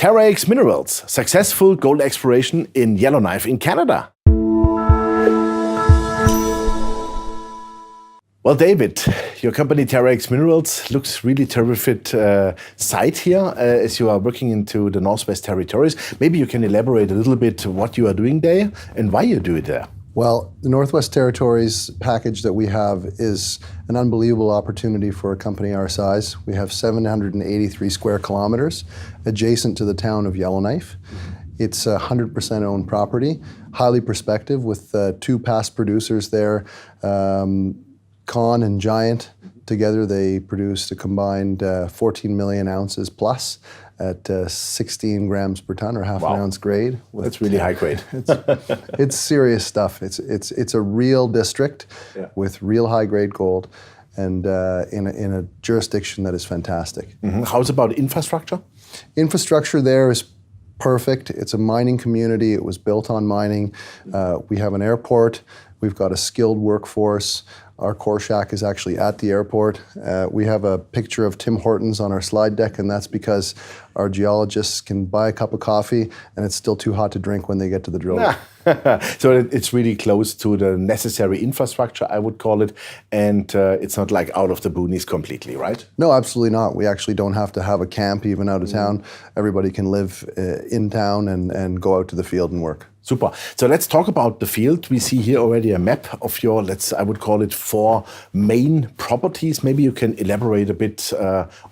TerraX Minerals, successful gold exploration in Yellowknife in Canada. Well, David, your company TerraX Minerals looks really terrific site here as you are working into the Northwest Territories. Maybe you can elaborate a little bit what you are doing there and why you do it there. Well, the Northwest Territories package that we have is an unbelievable opportunity for a company our size. We have 783 square kilometers adjacent to the town of Yellowknife. It's a 100% owned property, highly prospective with two past producers there, Con and Giant. Together they produced a combined 14 million ounces plus at 16 grams per ton or half an ounce grade. That's really high grade. It's serious stuff. It's a real district with real high grade gold and in a jurisdiction that is fantastic. How's about infrastructure? Infrastructure there is perfect. It's a mining community. It was built on mining. We have an airport. We've got a skilled workforce. Our core shack is actually at the airport. We have a picture of Tim Hortons on our slide deck, and that's because our geologists can buy a cup of coffee and it's still too hot to drink when they get to the drill. So it's really close to the necessary infrastructure, I would call it, and it's not like out of the boonies completely, right? No, absolutely not. We actually don't have to have a camp even out of town. Everybody can live in town and go out to the field and work. Super. So let's talk about the field. We see here already a map of your, I would call it 4 main properties. Maybe you can elaborate a bit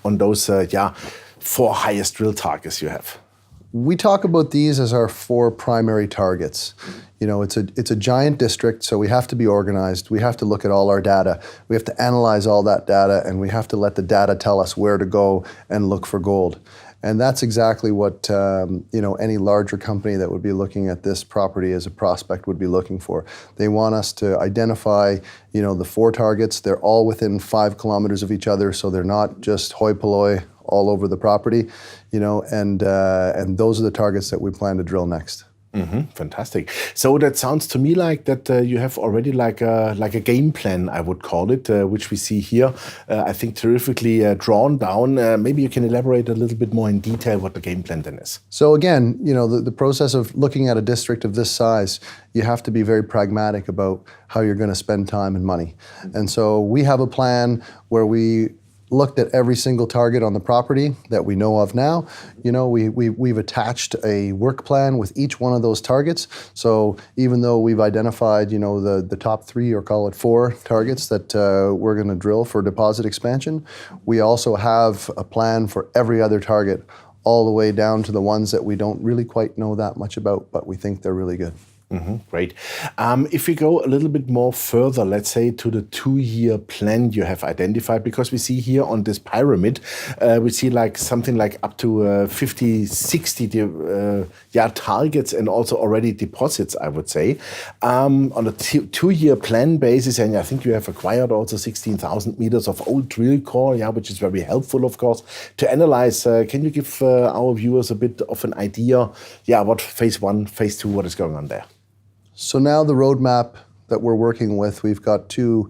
on those 4 highest drill targets you have. We talk about these as our 4 primary targets. You know, it's a giant district, so we have to be organized. We have to look at all our data. We have to analyze all that data, and we have to let the data tell us where to go and look for gold. And that's exactly what any larger company that would be looking at this property as a prospect would be looking for. They want us to identify, the 4 targets. They're all within 5 kilometers of each other, so they're not just hoi polloi all over the property, and those are the targets that we plan to drill next. Fantastic. So that sounds to me like that you have already like a game plan, I would call it, which we see here. I think terrifically drawn down. Maybe you can elaborate a little bit more in detail what the game plan then is. So again, the process of looking at a district of this size, you have to be very pragmatic about how you're going to spend time and money. And so we have a plan where we looked at every single target on the property that we know of now. We've attached a work plan with each one of those targets. So even though we've identified, the top 3 or call it 4 targets that we're going to drill for deposit expansion, we also have a plan for every other target, all the way down to the ones that we don't really quite know that much about, but we think they're really good. Great. If we go a little bit more further, let's say to the 2-year plan you have identified, because we see here on this pyramid, we see like something like up to 50, 60 targets and also already deposits, I would say. On a 2-year plan basis, and I think you have acquired also 16,000 meters of old drill core, which is very helpful, of course, to analyze. Can you give our viewers a bit of an idea, what phase 1, phase 2, what is going on there? So now the roadmap that we're working with, we've got 2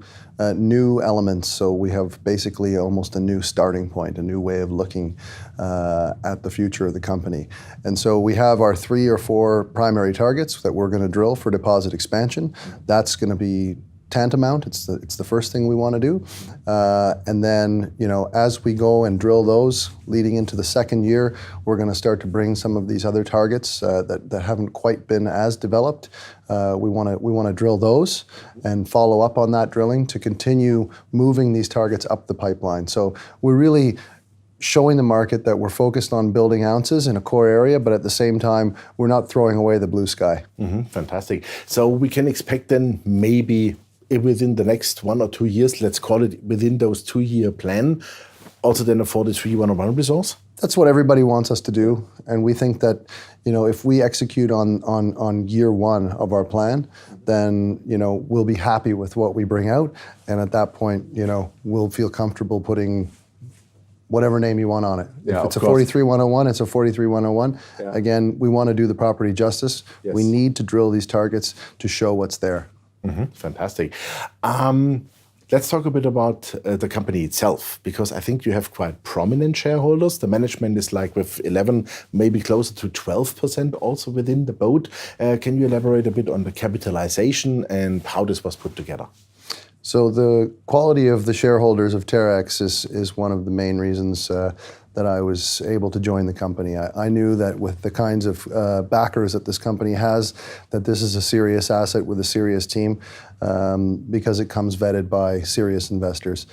new elements. So we have basically almost a new starting point, a new way of looking at the future of the company. And so we have our 3 or 4 primary targets that we're going to drill for deposit expansion. That's going to be tantamount. It's the first thing we want to do. And then, as we go and drill those leading into the 2nd year, we're going to start to bring some of these other targets that haven't quite been as developed. We want to drill those and follow up on that drilling to continue moving these targets up the pipeline. So we're really showing the market that we're focused on building ounces in a core area, but at the same time, we're not throwing away the blue sky. Fantastic. So we can expect then maybe within the next 1 or 2 years, let's call it within those 2-year plan, also then a 43-101 resource? That's what everybody wants us to do. And we think that, if we execute on year 1 of our plan, then, we'll be happy with what we bring out. And at that point, we'll feel comfortable putting whatever name you want on it. If it's a 43-101, it's a 43-101. Again, we want to do the property justice. We need to drill these targets to show what's there. Fantastic. Let's talk a bit about the company itself, because I think you have quite prominent shareholders. The management is like with 11, maybe closer to 12% also within the boat. Can you elaborate a bit on the capitalization and how this was put together? So the quality of the shareholders of TerraX is one of the main reasons that I was able to join the company. I knew that with the kinds of backers that this company has, that this is a serious asset with a serious team, because it comes vetted by serious investors.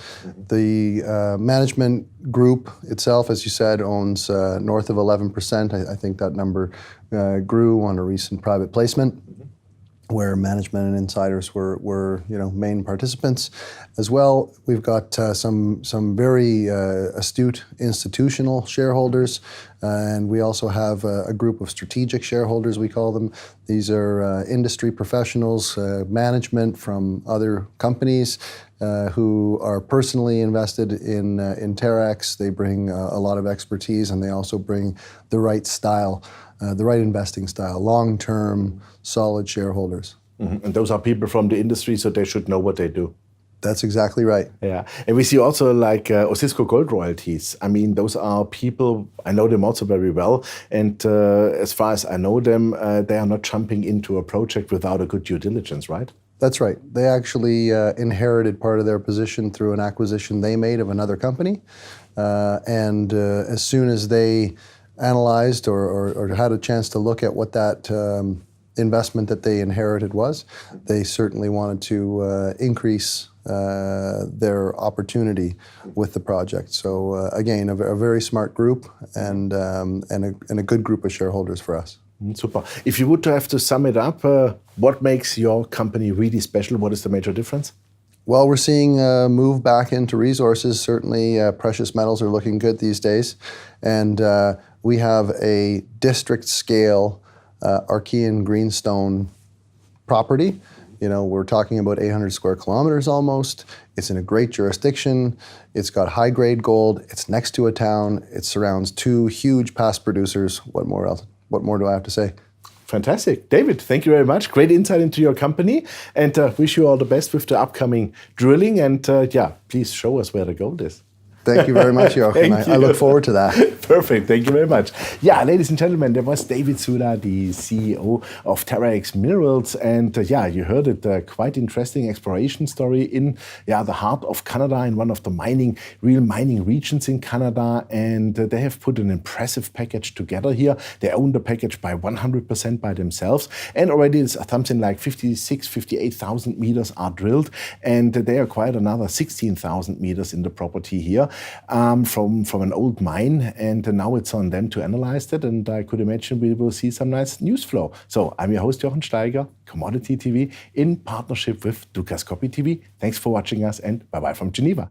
The management group itself, as you said, owns north of 11%. I think that number grew on a recent private placement, where management and insiders were main participants. As well, we've got some very astute institutional shareholders, and we also have a group of strategic shareholders, we call them. These are industry professionals, management from other companies who are personally invested in TerraX. They bring a lot of expertise, and they also bring the right style, the right investing style, long-term, solid shareholders. And those are people from the industry, so they should know what they do. That's exactly right. Yeah, and we see also like Osisko Gold Royalties. I mean, those are people, I know them also very well, and as far as I know them, they are not jumping into a project without a good due diligence, right? That's right. They actually inherited part of their position through an acquisition they made of another company, and as soon as they analyzed or had a chance to look at what that investment that they inherited was, they certainly wanted to increase their opportunity with the project. So again, a very smart group and a good group of shareholders for us. Super. If you would have to sum it up, what makes your company really special? What is the major difference? Well, we're seeing a move back into resources. Certainly, precious metals are looking good these days. And we have a district-scale Archean greenstone property. You know, we're talking about 800 square kilometers almost. It's in a great jurisdiction. It's got high-grade gold. It's next to a town. It surrounds two huge past producers. What more do I have to say? Fantastic. David, thank you very much. Great insight into your company, and wish you all the best with the upcoming drilling. And yeah, please show us where the gold is. Thank you very much, Jochen. I look forward to that. Perfect. Thank you very much. Yeah, ladies and gentlemen, there was David Suda, the CEO of TerraX Minerals. And yeah, you heard it, a quite interesting exploration story in the heart of Canada, in one of the real mining regions in Canada. And they have put an impressive package together here. They own the package by 100% by themselves. And already it's something like 58,000 meters are drilled. And they acquired another 16,000 meters in the property here. From an old mine, and now it's on them to analyze that, and I could imagine we will see some nice news flow. So I'm your host Jochen Steiger, Commodity TV, in partnership with Dukas Copy TV. Thanks for watching us, and bye-bye from Geneva.